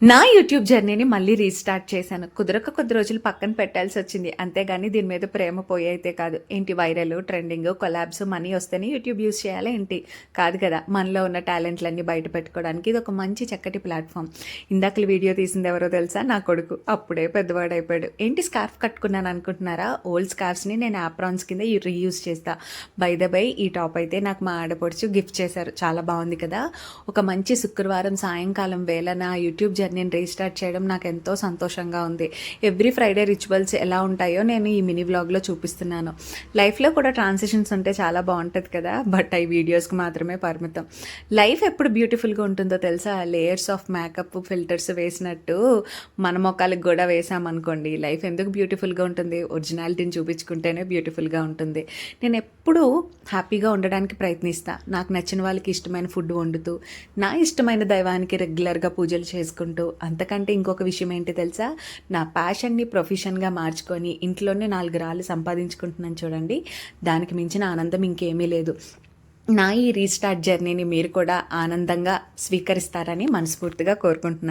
నా యూట్యూబ్ జర్నీని మళ్ళీ రీస్టార్ట్ చేశాను. కుదరక కొద్ది రోజులు పక్కన పెట్టాల్సి వచ్చింది. అంతేగాని దీని మీద ప్రేమ పోయి అయితే కాదు. ఏంటి వైరల్, ట్రెండింగ్, కొలాబ్స్, మనీ వస్తేనే యూట్యూబ్ యూజ్ చేయాలా ఏంటి? కాదు కదా. మనలో ఉన్న టాలెంట్లన్నీ బయట పెట్టుకోవడానికి ఇది ఒక మంచి చక్కటి ప్లాట్ఫామ్. ఇందాకలు వీడియో తీసింది ఎవరో తెలుసా? నా కొడుకు. అప్పుడే పెద్దవాడైపోయాడు. ఏంటి స్కార్ఫ్ కట్టుకున్నాను అనుకుంటున్నారా? ఓల్డ్ స్కార్ఫ్స్ని నేను యాప్రాన్స్ కింద రీయూజ్ చేస్తా. బై ద బై ఈ టాప్ అయితే నాకు మా ఆడపడుచు గిఫ్ట్ చేశారు. చాలా బాగుంది కదా. ఒక మంచి శుక్రవారం సాయంకాలం వేళ నా యూట్యూబ్ నేను రీస్టార్ట్ చేయడం నాకు ఎంతో సంతోషంగా ఉంది. ఎవ్రీ ఫ్రైడే రిచువల్స్ ఎలా ఉంటాయో నేను ఈ మినీ వ్లాగ్లో చూపిస్తున్నాను. లైఫ్లో కూడా ట్రాన్సిషన్స్ ఉంటే చాలా బాగుంటుంది కదా. బట్ అవి వీడియోస్కి మాత్రమే పరిమితం. లైఫ్ ఎప్పుడు బ్యూటిఫుల్గా ఉంటుందో తెలుసా? లేయర్స్ ఆఫ్ మేకప్ ఫిల్టర్స్ వేసినట్టు మన మొక్కలకు కూడా వేసామనుకోండి, లైఫ్ ఎందుకు బ్యూటిఫుల్గా ఉంటుంది? ఒరిజినాలిటీని చూపించుకుంటేనే బ్యూటిఫుల్గా ఉంటుంది. నేను ఎప్పుడూ హ్యాపీగా ఉండడానికి ప్రయత్నిస్తాను. నాకు నచ్చిన వాళ్ళకి ఇష్టమైన ఫుడ్ వండుతూ, నా ఇష్టమైన దైవానికి రెగ్యులర్గా పూజలు చేసుకుంటూ, అంతకంటే ఇంకొక విషయం ఏంటి తెలుసా? నా ప్యాషన్ని ప్రొఫెషన్గా మార్చుకొని ఇంట్లోనే 4 రాళ్ళు సంపాదించుకుంటున్నాను చూడండి. దానికి మించిన ఆనందం ఇంకేమీ లేదు. నా ఈ రీస్టార్ట్ జర్నీని మీరు కూడా ఆనందంగా స్వీకరిస్తారని మనస్ఫూర్తిగా కోరుకుంటున్నాను.